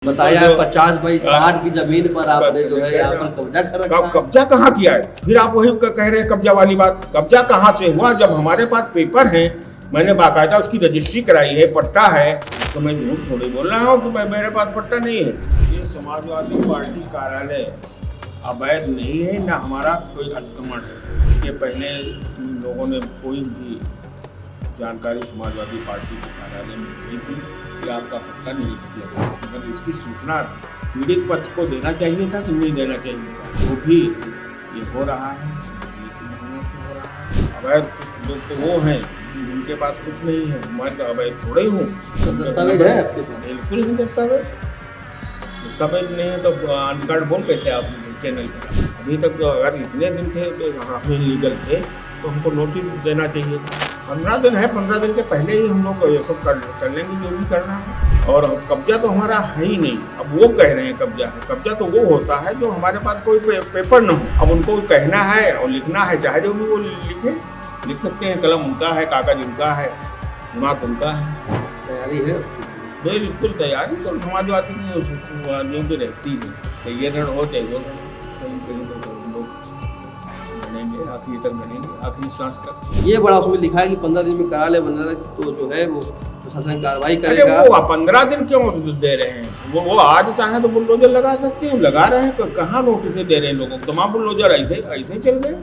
बताया है 50 बाई 60 की जमीन पर आपने जो है यहाँ पर कब्जा कर रखा है। कब्जा कहाँ किया है? फिर आप वही कह रहे हैं कब्जा वाली बात। कब्जा कहाँ से हुआ? जब हमारे पास पेपर है, मैंने बाकायदा उसकी रजिस्ट्री कराई है, पट्टा है, तो मैं झूठ थोड़ी बोल रहा हूँ कि मेरे पास पट्टा नहीं है। ये समाजवादी पार्टी कार्यालय अवैध नहीं है, ना हमारा कोई अतिक्रमण है। इसके पहले लोगों ने कोई भी जानकारी समाजवादी पार्टी के कार्यालय में दी थी कि आपका पट्टा निरस्त किया गया, मगर इसकी सूचना पीड़ित पक्ष को देना चाहिए था कि नहीं देना चाहिए था। वो भी ये हो रहा है, हो रहा है। अवैध लोग तो वो हैं जिनके पास कुछ नहीं है, मैं तो अवैध थोड़े हूँ। तो दस्तावेज है आपके पास? बिल्कुल ही दस्तावेज नहीं है तो अनकार्ड बोल कहते आप चैनल पर। अभी तक तो अगर इतने दिन थे तो हम लीगल थे तो हमको नोटिस देना चाहिए था। 15 दिन है, 15 दिन के पहले ही हम लोग ये सब कर लेंगे जो भी करना है। और कब्जा तो हमारा है ही नहीं। अब वो कह रहे हैं कब्जा है। कब्जा तो वो होता है जो हमारे पास कोई पेपर न हो। अब उनको कहना है और लिखना है, चाहे जो भी वो लिख सकते हैं। कलम उनका है, कागज उनका है, दिमाग उनका है। तैयारी है बिल्कुल तैयारी तो समाजवादियों की रहती है। चाहे ये रण हो चाहे वो रण, कहीं तो लोग बनेंगे, आखिरी तक बनेंगे, आखिरी सांस तक। ये बड़ा उसमें लिखा है कि 15 दिन में कार्यालय बन रहा है तो जो है वो प्रशासन कार्रवाई करेगा। अरे वो 15 दिन क्यों दे रहे हैं? वो आज चाहे तो बुलडोजर लगा सकते हैं, लगा रहे हैं। कहाँ नोटिस दे रहे हैं लोगों को? तमाम बुलडोजर ऐसे ही चल गए।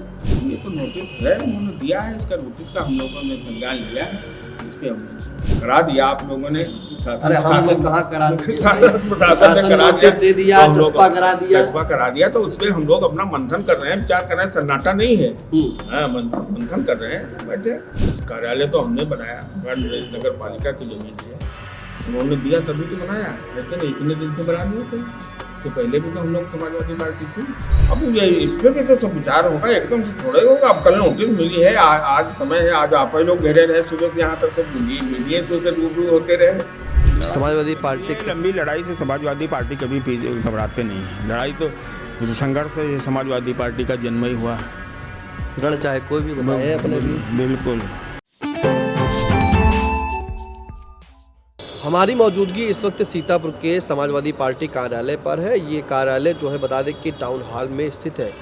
ये तो नोटिस है, उन्होंने दिया है। इसका नोटिस का हम लोगों ने संज्ञान लिया है, इस पे हमने करा दिया। आप लोगों ने अरे हम लोग कहाँ करा दे दिया, चस्पा करा दिया। तो उसमें हम लोग अपना मंथन कर रहे हैं, विचार कर रहे हैं। सन्नाटा नहीं है, मंथन कर रहे हैं बैठे। कार्यालय तो हमने बनाया, नगर पालिका की जमीन है, उन्होंने दिया तभी तो बनाया। ऐसे नहीं इतने दिन से बना लिए थे, इसके पहले भी तो हम लोग समाजवादी पार्टी थी। अब ये इस पर भी तो सब विचार होगा, एकदम से थोड़ा ही होगा। अब कल नोटिस मिली है, आज समय है, आज आप ही लोग घेरे रहे सुबह से यहाँ तक सब मिलिए तो रूबरू होते रहे। समाजवादी पार्टी की लंबी लड़ाई से समाजवादी पार्टी कभी घबराते नहीं है। लड़ाई तो संघर्ष से समाजवादी पार्टी का जन्म ही हुआ। रण चाहे कोई भी बताए अपने भी। बिल्कुल। हमारी मौजूदगी इस वक्त सीतापुर के समाजवादी पार्टी कार्यालय पर है। ये कार्यालय जो है बता दें कि टाउन हॉल में स्थित है।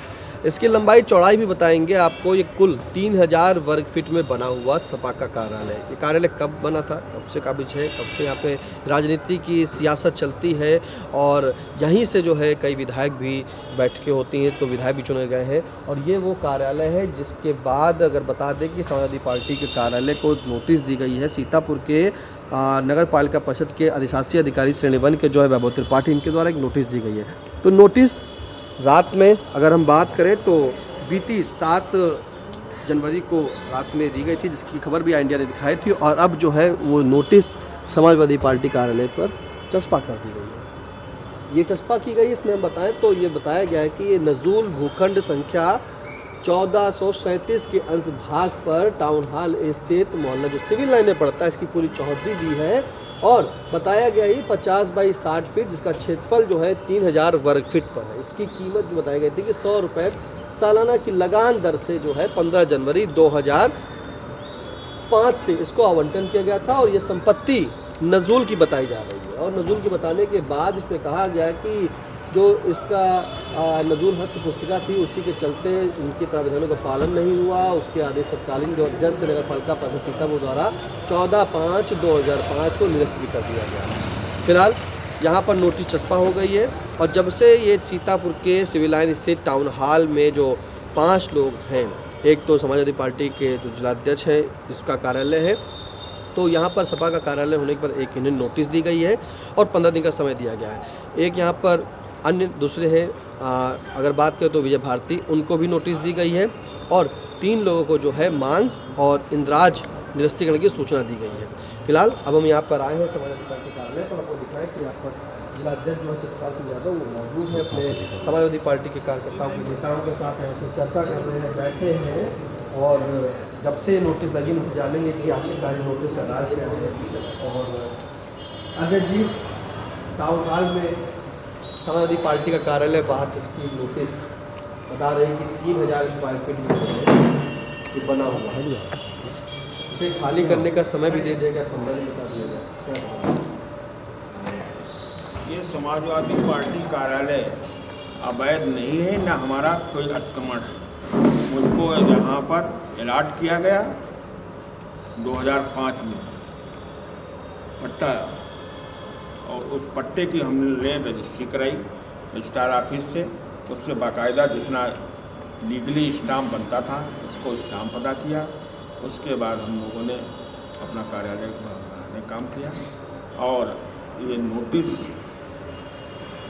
इसकी लंबाई चौड़ाई भी बताएंगे आपको। ये कुल 3000 वर्ग फीट में बना हुआ सपा का कार्यालय। ये कार्यालय कब बना था, कब से काबिज है, कब से यहाँ पे राजनीति की सियासत चलती है और यहीं से जो है कई विधायक भी बैठकें होती हैं तो विधायक भी चुने गए हैं। और ये वो कार्यालय है जिसके बाद अगर बता दें कि समाजवादी पार्टी के कार्यालय को नोटिस दी गई है सीतापुर के नगर पालिका परिषद के अधिशासी अधिकारी श्रेणी 1 के जो है वैभव त्रिपाठी, इनके द्वारा एक नोटिस दी गई है। तो नोटिस रात में अगर हम बात करें तो बीती 7 जनवरी को रात में दी गई थी, जिसकी खबर भी इंडिया ने दिखाई थी। और अब जो है वो नोटिस समाजवादी पार्टी कार्यालय पर चस्पा कर दी गई है। ये चस्पा की गई, इसमें हम बताएं तो ये बताया गया है कि ये नजूल भूखंड संख्या 1437 के अंश भाग पर टाउन हॉल स्थित मोहल्ला जो सिविल लाइन में पड़ता है, इसकी पूरी चौहद्दी दी है। और बताया गया ये 50 बाई 60 फीट, जिसका क्षेत्रफल जो है 3000 वर्ग फीट पर है। इसकी कीमत जो बताई गई थी कि 100 रुपये सालाना की लगान दर से जो है 15 जनवरी 2005 से इसको आवंटन किया गया था। और ये संपत्ति नजूल की बताई जा रही है। और नजूल की बताने के बाद इसमें कहा गया कि जो इसका नजूल हस्त पुस्तिका थी, उसी के चलते उनके प्रावधानों का पालन नहीं हुआ। उसके आदेश तत्कालीन जो जज नगर पालिका परिषद सीतापुर द्वारा 14/5/2005 को निरस्त भी कर दिया गया। फिलहाल यहाँ पर नोटिस चस्पा हो गई है। और जब से ये सीतापुर के सिविल लाइन स्थित टाउन हॉल में जो 5 लोग हैं, एक तो समाजवादी पार्टी के जो जिलाध्यक्ष हैं, इसका कार्यालय है, तो यहाँ पर सपा का कार्यालय होने के बाद एक इन्हें नोटिस दी गई है और 15 दिन का समय दिया गया है। एक यहाँ पर अन्य दूसरे हैं, अगर बात करें तो विजय भारती, उनको भी नोटिस दी गई है। और 3 लोगों को जो है मांग और इंद्राज निरस्तीकरण की सूचना दी गई है। फिलहाल अब हम यहाँ पर आए हैं समाजवादी पार्टी कार्यालय पर। आपको दिखाएं कि यहाँ पर जिलाध्यक्ष जो है चित्रपाल सिंह यादव वो मौजूद है, अपने समाजवादी पार्टी के कार्यकर्ताओं के नेताओं के साथ यहाँ पर चर्चा कर रहे हैं, बैठे हैं। और जब से नोटिस लगी उनसे जानेंगे कि आखिरकार नोटिस का राज क्या है। और अजय जी, टाउन हॉल में समाजवादी पार्टी का कार्यालय बाहर जिसकी नोटिस बता रहे हैं कि 3000 स्क्वायर फीट में बना हुआ है, उसे खाली करने का समय भी दे देगा, 15 दिन बता दिया। ये समाजवादी पार्टी कार्यालय अवैध नहीं है, न हमारा कोई अतिक्रमण है। मुझको यहाँ पर अलॉट किया गया 2005 में पट्टा, और उस पट्टे की हमने रजिस्ट्री कराई रजिस्ट्रार ऑफिस से। उससे बाकायदा जितना लीगली स्टाम्प बनता था उसको स्टाम्प अदा किया। उसके बाद हम लोगों ने अपना कार्यालय बनाने का काम किया। और ये नोटिस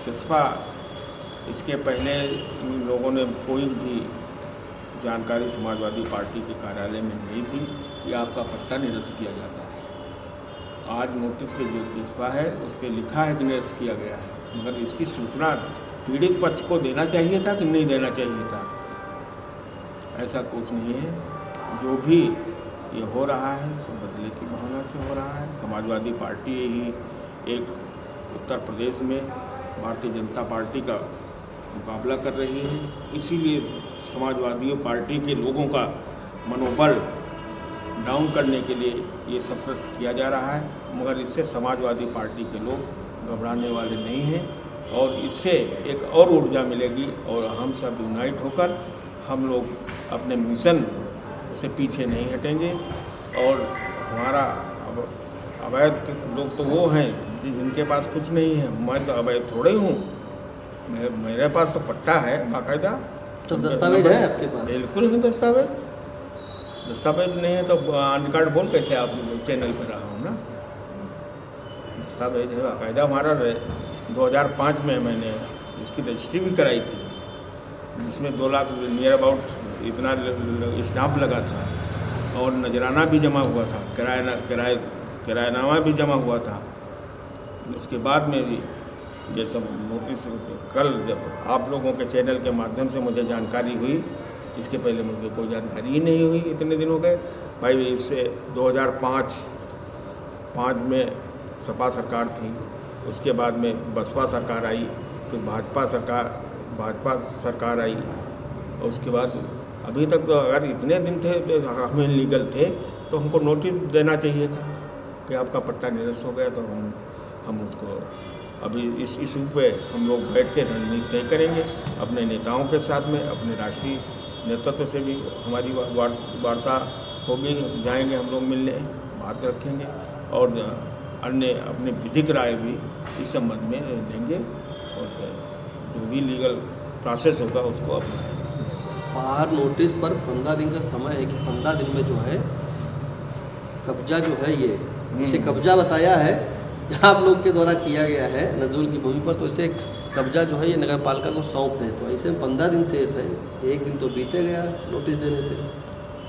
चस्पा, इसके पहले इन लोगों ने कोई भी जानकारी समाजवादी पार्टी के कार्यालय में नहीं दी कि आपका पट्टा निरस्त किया जाता है। आज नोटिस पे जो चस्पा है उस पर लिखा है कि निरस्त किया गया है, मगर इसकी सूचना पीड़ित पक्ष को देना चाहिए था कि नहीं देना चाहिए था, ऐसा कुछ नहीं है। जो भी ये हो रहा है सब बदले की भावना से हो रहा है। समाजवादी पार्टी ही एक उत्तर प्रदेश में भारतीय जनता पार्टी का मुकाबला कर रही है, इसीलिए समाजवादी पार्टी के लोगों का मनोबल डाउन करने के लिए ये सब किया जा रहा है। मगर इससे समाजवादी पार्टी के लोग घबराने वाले नहीं हैं, और इससे एक और ऊर्जा मिलेगी, और हम सब यूनाइट होकर हम लोग अपने मिशन से पीछे नहीं हटेंगे। और हमारा अवैध लोग तो वो हैं जिनके पास कुछ नहीं है, मैं तो अवैध थोड़े ही हूँ, मेरे पास तो पट्टा है बाकायदा। सब दस्तावेज है आपके पास? बिल्कुल ही दस्तावेज नहीं है तो आन कार्ड बोल कैसे आप चैनल पर रहा हूँ ना। दस्तावेज है बाकायदा हमारा। 2005 में मैंने उसकी रजिस्ट्री भी कराई थी, जिसमें 2 लाख नियर अबाउट इतना स्टाम्प लगा था, और नजराना भी जमा हुआ था, किरायानामा भी जमा हुआ था। उसके बाद में भी ये सब नोटिस, कल जब आप लोगों के चैनल के माध्यम से मुझे जानकारी हुई, इसके पहले मुझे कोई जानकारी ही नहीं हुई, इतने दिन हो गए भाई। इससे 2005 में सपा सरकार थी, उसके बाद में बसपा सरकार आई, फिर भाजपा सरकार आई, और उसके बाद अभी तक तो अगर इतने दिन थे तो हमें लीगल थे तो हमको नोटिस देना चाहिए था कि आपका पट्टा निरस्त हो गया। तो हम उसको अभी इस इशू पे हम लोग बैठ के रणनीति तय करेंगे अपने नेताओं के साथ में, अपने राष्ट्रीय नेतृत्व से भी हमारी वार्ता होगी, जाएंगे हम लोग मिलने, बात रखेंगे, और अन्य अपने विधिक राय भी इस संबंध में लेंगे, और जो भी लीगल प्रोसेस होगा उसको अपनाएंगे। बाहर नोटिस पर 15 दिन का समय है कि 15 दिन में जो है कब्जा जो है ये इसे कब्जा बताया है, आप लोग के द्वारा किया गया है नजूल की भूमि पर, तो इसे कब्जा जो है ये नगर पालिका को सौंप दें। तो ऐसे में 15 दिन शेष है, एक दिन तो बीते गया नोटिस देने से।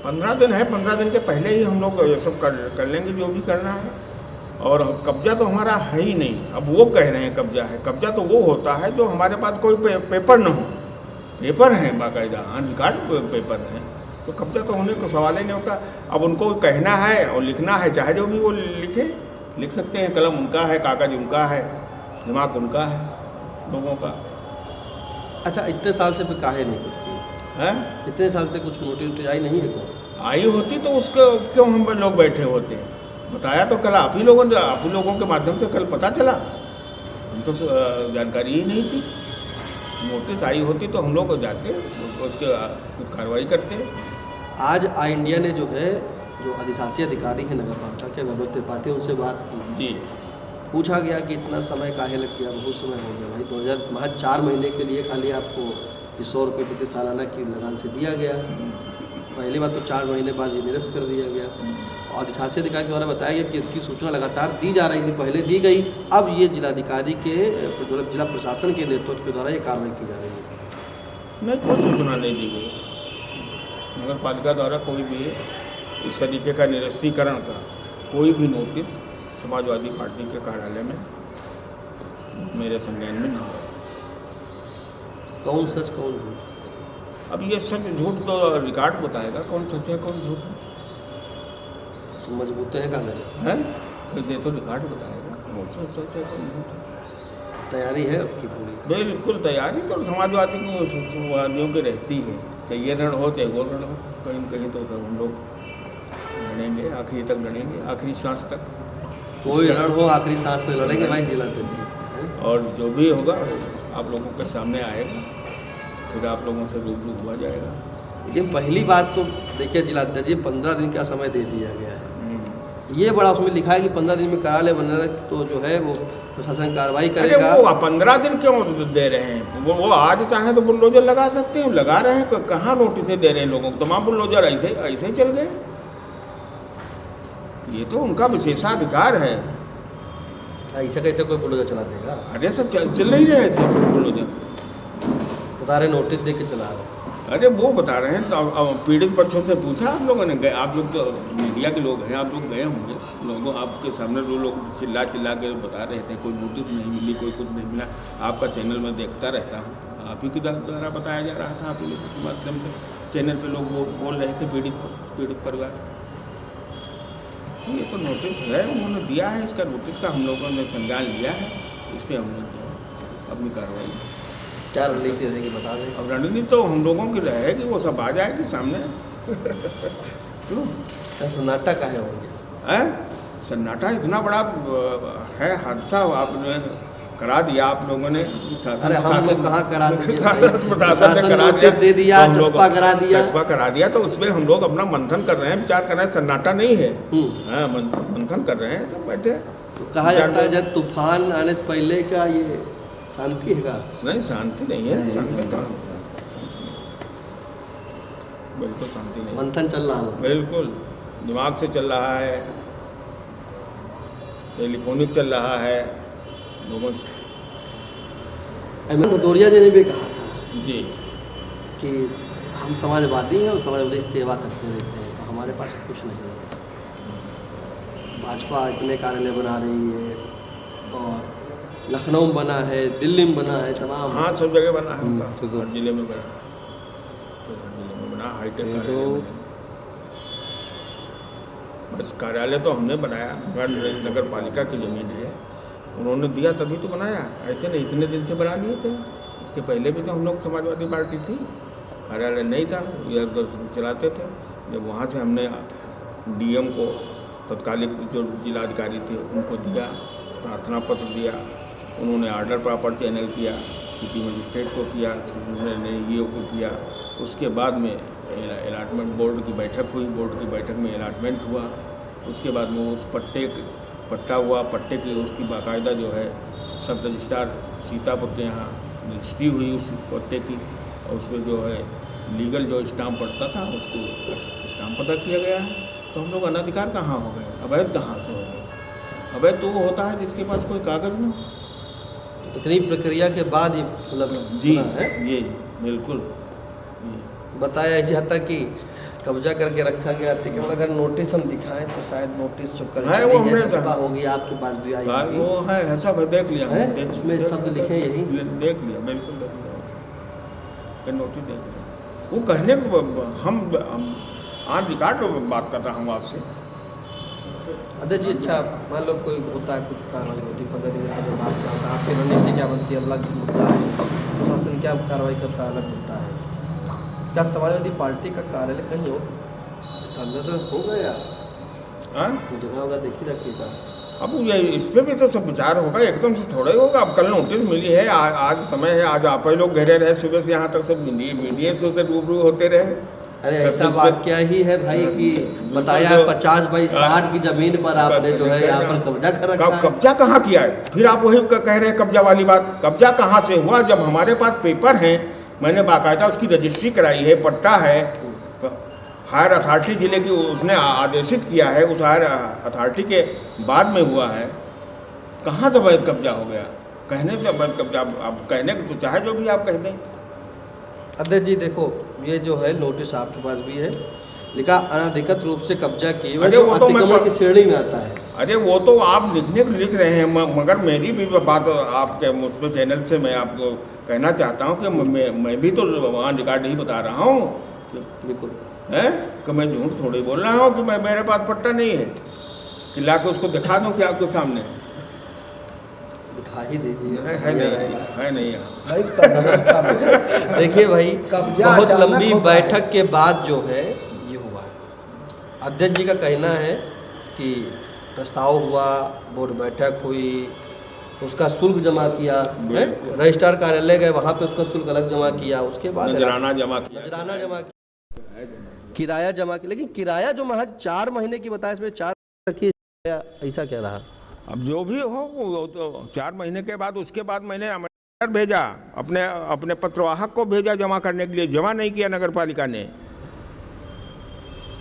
15 दिन है, 15 दिन के पहले ही हम लोग ये सब कर लेंगे जो भी करना है। और कब्जा तो हमारा है ही नहीं। अब वो कह रहे हैं कब्जा है, कब्जा तो वो होता है जो हमारे पास कोई पेपर न हो। पेपर हैं बाकायदा, ऑन रिकॉर्ड पेपर हैं, तो कब्जा तो होने का सवाल ही नहीं होता। अब उनको कहना है और लिखना है, चाहे जो भी वो लिख सकते हैं, कलम उनका है, कागज उनका है, दिमाग उनका है लोगों का। अच्छा, इतने साल से फिर काहे नहीं कुछ किया है? इतने साल से कुछ नोटिस आई नहीं है? आई होती तो उसको क्यों हम लोग बैठे होते हैं? बताया तो कल आप ही लोगों के माध्यम से कल पता चला, हम तो जानकारी ही नहीं थी। नोटिस आई होती तो हम लोग जाते उसके कुछ कार्रवाई करते। आज आई इंडिया ने जो है, जो अधिशासी अधिकारी हैं नगर पालिका के वैभव त्रिपाठी, उनसे बात की जी। पूछा गया कि इतना समय काहे लग गया? बहुत समय हो गया भाई, महज 4 महीने के लिए खाली आपको 100 रुपये प्रति सालाना की लगान से दिया गया। पहली बात तो 4 महीने बाद ये निरस्त कर दिया गया, और अधिशासी अधिकारी द्वारा बताया गया कि इसकी सूचना लगातार दी जा रही थी, पहले दी गई, अब ये जिलाधिकारी के जिला प्रशासन के नेतृत्व के द्वारा ये कार्रवाई की जा रही है। नहीं, कोई सूचना नहीं दी गई। नगर पालिका द्वारा कोई भी इस तरीके का निरस्तीकरण का कोई भी नोटिस समाजवादी पार्टी के कार्यालय में मेरे संज्ञान में नहीं है। कौन सच कौन झूठ? अब ये सच झूठ तो रिकॉर्ड बताएगा कौन सच है कौन झूठ है। तो मजबूत है कागज है, कोई तो रिकॉर्ड बताएगा कौन सा सच है कौन झूठ है। तैयारी है आपकी पूरी? बिल्कुल तैयारी तो समाजवादियों की रहती है, चाहे ये रण हो चाहे वो रण हो, कहीं न कहीं तो हम लोग लड़ेंगे, आखिरी तक लड़ेंगे, आखिरी सांस तक। कोई रण हो आखिरी सांस तक लड़ेंगे भाई जिला अध्यक्ष। और जो भी होगा आप लोगों के सामने आएगा, फिर आप लोगों से रूबरू हुआ जाएगा। लेकिन पहली बात तो देखिए जिलाध्यक्ष जी 15 दिन का समय दे दिया गया है। ये बड़ा उसमें लिखा है कि 15 दिन में कार्यालय बनना तो जो है वो प्रशासन कार्रवाई करेगा। अरे वो 15 दिन क्यों दे रहे हैं? वो आज चाहे तो बुलडोजर लगा सकते हैं, लगा रहे हैं। कहाँ नोटिस दे रहे हैं लोगों को? तमाम बुलडोजर ऐसे ही चल गए। ये तो उनका विशेषाधिकार है। ऐसा कैसे कोई बुलडोजर चला देगा? अरे सब चल नहीं रहे ऐसे बुलडोजर, बता रहे नोटिस दे के चला रहे। अरे वो बता रहे हैं। तो अब पीड़ित पक्षों से पूछा आप लोगों ने? गए आप लोग तो मीडिया के लोग हैं, आप लोग गए होंगे, लोगों आपके सामने जो लोग चिल्ला के बता रहे थे कोई नोटिस नहीं मिली, कोई कुछ नहीं मिला। आपका चैनल में देखता रहता हूँ, आप ही के द्वारा बताया जा रहा था। आप लोगों के माध्यम से चैनल पे लोग वो बोल रहे थे पीड़ित परिवार। तो ये तो नोटिस है, उन्होंने दिया है। इसका नोटिस का हम लोगों ने संज्ञान लिया है। इस पर हम लोग अपनी कार्रवाई क्या रणनीति रहेगी बता दें। अब रणनीति तो हम लोगों की रहेगी, वो सब आ जाएगी सामने। क्यों सन्नाटा का है है? सन्नाटा इतना बड़ा है हादसा आपने करा दिया आप लोगों ने। अरे हम लोग कहाँ करा दिए? शासन करा दे दिया, चस्पा करा दिया। तो उसमें हम लोग अपना मंथन कर रहे हैं, विचार कर रहे हैं। सन्नाटा नहीं है, मंथन कर रहे हैं सब बैठे। कहा जाता है जब तूफान आने से पहले का ये शांति है का? नहीं, शांति नहीं है। शांति कहाँ? बिल्कुल शांति नहीं। मंथन चल रहा है, बिल्कुल दिमाग से चल रहा है, टेलीफोनिक चल रहा है लोगों से। अहमद भदौरिया जी ने भी कहा था जी कि हम समाजवादी हैं और समाजवादी सेवा करते रहते हैं, तो हमारे पास कुछ नहीं है। भाजपा इतने कार्यालय बना रही है और लखनऊ में बना है, दिल्ली में बना है, तमाम। हाँ, सब जगह बना है उनका। हर जिले में बना, जिले में बना, हाईटेक कार्यालय बना। बस कार्यालय तो हमने बनाया, नगर पालिका की ज़मीन है, उन्होंने दिया तभी तो बनाया। ऐसे नहीं इतने दिन से बना लिए थे। इसके पहले भी तो हम लोग समाजवादी पार्टी थी, कार्यालय नहीं था, इधर उधर से चलाते थे। जब वहाँ से हमने डीएम को, तत्कालिक जो जिलाधिकारी थे, उनको दिया, प्रार्थना पत्र दिया, उन्होंने आर्डर प्रॉपर चैनल किया, सिटी मजिस्ट्रेट को किया, ईओ को किया। उसके बाद में अलाटमेंट बोर्ड की बैठक हुई, बोर्ड की बैठक में अलाटमेंट हुआ। उसके बाद में उस पट्टा हुआ, पट्टे की उसकी बाकायदा जो है सब रजिस्ट्रार सीतापुर के यहाँ रजिस्ट्री हुई उस पट्टे की, और उसमें जो है लीगल जो स्टाम्प पड़ता था उसको स्टाम्प पता किया गया है। तो हम लोग अनाधिकार कहाँ हो गए? अवैध कहाँ से हो गए? अवैध तो वो होता है जिसके पास कोई कागज़ न। इतनी प्रक्रिया के बाद ये मतलब जी है ये बिल्कुल बताया ऐसी हद तक कि कब्जा करके रखा गया था कि अगर नोटिस हम दिखाएं तो शायद नोटिस जो कल है वो हमने चस्पा होगी, आपके पास भी आई होगी। वो है सब देख लिया, उसमें शब्द लिखे यही देख लिया, बिल्कुल देख लिया, नोटिस देख लिया। वो कहने को हम ऑन रिकॉर्ड बात कर रहा हूँ आपसे। अध्यक्ष जी, अच्छा मान लो कोई होता है, कुछ कार्रवाई होती है, 15 दिन के समय बात करता है, आपकी रणनीति क्या बनती है? अलग मुद्दा है, प्रशासन क्या कार्रवाई करता है, अलग मुद्दा है। क्या समाजवादी पार्टी का कार्यालय कहीं हो स्थानांतरण हो गया? जगह होगा देखी रखिएगा। अब ये इस पर भी तो सब विचार होगा, एकदम से थोड़ा ही होगा। अब कल नोटिस मिली है, आज समय है, आज आप ही लोग घेरे रहे सुबह से यहाँ तक, सब मीडिया से रूबरू होते रहे। अरे ऐसा वाक्य ही है भाई कि बताया 50 बाई 60 की जमीन पर आपने जो है यहाँ पर कब्जा कर रखा है। कब्जा कहाँ किया है? फिर आप वही कह रहे हैं कब्जा वाली बात। कब्जा कहाँ से हुआ? जब हमारे पास पेपर हैं, मैंने बाकायदा उसकी रजिस्ट्री कराई है, पट्टा है, हायर अथॉरिटी जिले की उसने आदेशित किया है, उस हायर अथॉरिटी के बाद में हुआ है। कहाँ से अवैध कब्जा हो गया? कहने से अवैध कब्जा, आप कहने को तो चाहे जो भी आप कह दें। अध्यक्ष जी देखो, ये जो है नोटिस आपके पास भी है, लिखा अनधिकृत रूप से कब्जा किए हुए, जो अतिक्रमण की श्रेणी में आता है। अरे वो तो आप लिख रहे हैं, मगर मेरी भी बात आपके मुझे चैनल से मैं आपको कहना चाहता हूँ कि मैं भी तो वहाँ रिकॉर्ड ही बता रहा हूँ। बिल्कुल है कि मैं झूठ थोड़ी बोल रहा हूँ कि मेरे पास पट्टा नहीं है कि ला के उसको दिखा दूँ कि आपके सामने दिखा ही दीजिए। है नहीं भाई देखिए भाई, बहुत लंबी बैठक के बाद जो है ये हुआ है। अध्यक्ष जी का कहना है कि प्रस्ताव हुआ, बोर्ड बैठक हुई, उसका शुल्क जमा किया है, रजिस्ट्रार कार्यालय गए वहाँ पे उसका शुल्क अलग जमा किया, उसके बाद नजराना जमा किया, नजराना जमा किया, किराया जमा किया। लेकिन किराया जो महज 4 महीने की बताया, इसमें 4 की ऐसा क्या रहा? अब जो भी हो वो तो 4 महीने के बाद, उसके बाद मैंने अमेरिका भेजा, अपने पत्रवाहक को भेजा जमा करने के लिए, जमा नहीं किया नगर पालिका ने।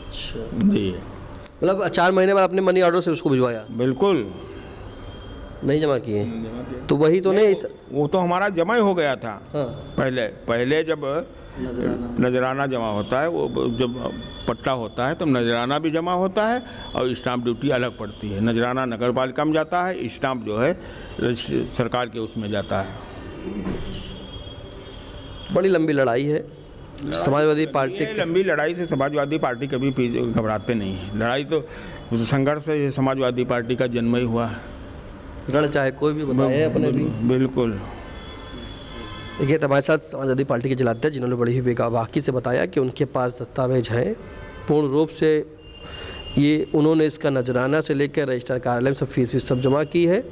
अच्छा, जी मतलब 4 महीने बाद अपने मनी ऑर्डर से उसको भिजवाया, बिल्कुल नहीं जमा किए? तो वही तो नहीं, वो तो हमारा जमा ही हो गया था। हाँ, पहले जब नजराना जमा होता है, वो जब पट्टा होता है तब नजराना भी जमा होता है और स्टाम्प ड्यूटी अलग पड़ती है। नजराना नगर पालिका में जाता है, स्टाम्प जो है सरकार के उसमें जाता है। बड़ी लंबी लड़ाई है समाजवादी पार्टी ये लंबी लड़ाई से समाजवादी पार्टी कभी घबराते नहीं है। लड़ाई तो संघर्ष से समाजवादी पार्टी का जन्म ही हुआ है। रण चाहे कोई भी बताए अपने भी। बिल्कुल। देखिए हमारे साथ समाजवादी पार्टी के जिलाध्यक्ष जिन्होंने बड़ी ही बेबाकी से बताया कि उनके पास दस्तावेज हैं पूर्ण रूप से, ये उन्होंने इसका नजराना से लेकर रजिस्ट्रार कार्यालय में सब फीस सब जमा की है,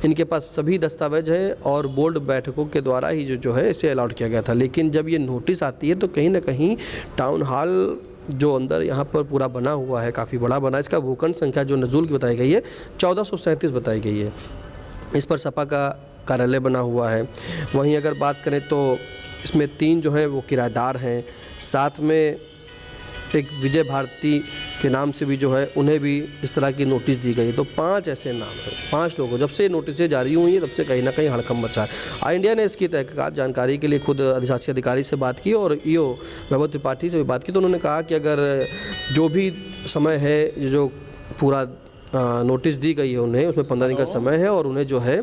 इनके पास सभी दस्तावेज हैं और बोर्ड बैठकों के द्वारा ही जो है इसे अलाउड किया गया था। लेकिन जब ये नोटिस आती है तो कहीं ना कहीं टाउन हॉल जो अंदर यहाँ पर पूरा बना हुआ है काफ़ी बड़ा बना, इसका भूखंड संख्या जो नजूल की बताई गई है 1437 बताई गई है। इस पर सपा का कार्यालय बना हुआ है। वहीं अगर बात करें तो इसमें 3 जो हैं वो किराएदार हैं, साथ में एक विजय भारती के नाम से भी जो है उन्हें भी इस तरह की नोटिस दी गई। तो 5 ऐसे नाम हैं, 5 लोगों, जब से नोटिसें जारी हुई हैं तब से कहीं ना कहीं हड़कंप मचा है। आई इंडिया ने इसकी तहकीकात जानकारी के लिए खुद अधिशासी अधिकारी से बात की और ईओ वैभव त्रिपाठी से भी बात की, तो उन्होंने कहा कि अगर जो भी समय है, जो पूरा नोटिस दी गई है उन्हें, उसमें 15 दिन का समय है और उन्हें जो है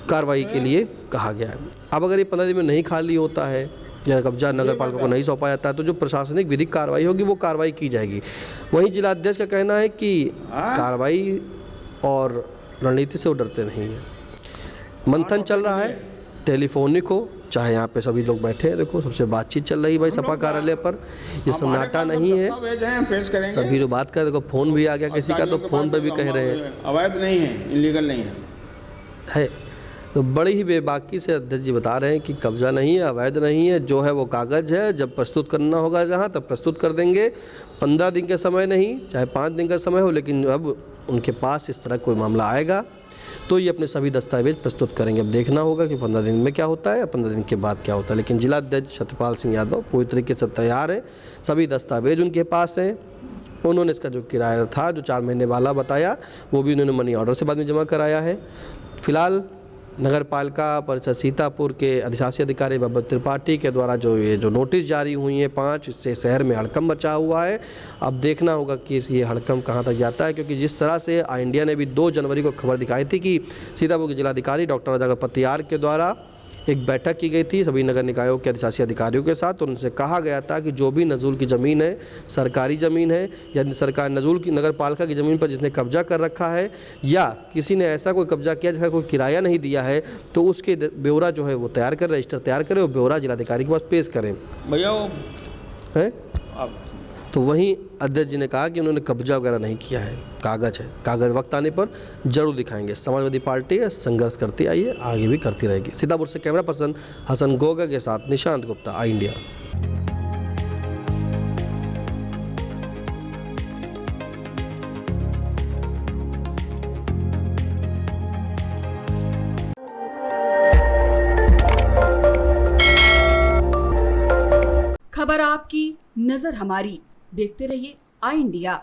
कार्रवाई के लिए कहा गया है। अब अगर ये 15 दिन में नहीं खाली होता है या कब्जा नगर पालिका को नहीं सौंपा जाता है तो जो प्रशासनिक विधिक कार्रवाई होगी वो कार्रवाई की जाएगी। वहीं जिलाध्यक्ष का कहना है कि कार्रवाई और रणनीति से वो डरते नहीं हैं। मंथन चल रहा है, टेलीफोनिक हो, चाहे यहाँ पे सभी लोग बैठे हैं, देखो सबसे बातचीत चल रही है भाई सपा कार्यालय पर, ये सन्नाटा नहीं है, सभी लोग बात कर, देखो फ़ोन भी आ गया किसी का तो फ़ोन पे भी कह रहे हैं अवैध नहीं है, इलीगल नहीं है। तो बड़ी ही बेबाकी से अध्यक्ष जी बता रहे हैं कि कब्जा नहीं है, अवैध नहीं है, जो है वो कागज़ है, जब प्रस्तुत करना होगा जहाँ तब प्रस्तुत कर देंगे। 15 दिन का समय नहीं, चाहे 5 दिन का समय हो, लेकिन अब उनके पास इस तरह कोई मामला आएगा तो ये अपने सभी दस्तावेज प्रस्तुत करेंगे। अब देखना होगा कि 15 दिन में क्या होता है, 15 दिन के बाद क्या होता है। लेकिन जिलाध्यक्ष सत्यपाल सिंह यादव पूरी तरीके से तैयार हैं, सभी दस्तावेज उनके पास हैं। उन्होंने इसका जो किराया था जो 4 महीने वाला बताया वो भी उन्होंने मनी ऑर्डर से बाद में जमा कराया है। फिलहाल नगर पालिका परिषद सीतापुर के अधिशासी अधिकारी वैभव त्रिपाठी के द्वारा जो नोटिस जारी हुई हैं 5, इससे शहर में हड़कंप मचा हुआ है। अब देखना होगा कि ये हड़कंप कहां तक जाता है, क्योंकि जिस तरह से आई इंडिया ने भी 2 जनवरी को खबर दिखाई थी कि सीतापुर के जिलाधिकारी डॉक्टर राजा पतियार के द्वारा एक बैठक की गई थी सभी नगर निकायों के अधिशासी अधिकारियों के साथ, और उनसे कहा गया था कि जो भी नजूल की ज़मीन है, सरकारी ज़मीन है या सरकार नजूल की नगर पालिका की ज़मीन पर जिसने कब्जा कर रखा है या किसी ने ऐसा कोई कब्जा किया जिसका कोई किराया नहीं दिया है, तो उसके ब्यौरा जो है वो तैयार करें, रजिस्टर तैयार करें और ब्यौरा जिलाधिकारी के पास पेश करें भैया वो है। तो वहीं अध्यक्ष जी ने कहा कि उन्होंने कब्जा वगैरह नहीं किया है, कागज़ है, कागज़ वक्त आने पर जरूर दिखाएंगे। समाजवादी पार्टी है, संघर्ष करती आई है, आगे भी करती रहेगी। सीतापुर से कैमरा पर्सन हसन गोगा के साथ निशांत गुप्ता, आई इंडिया। खबर आपकी, नजर हमारी, देखते रहिए आई इंडिया।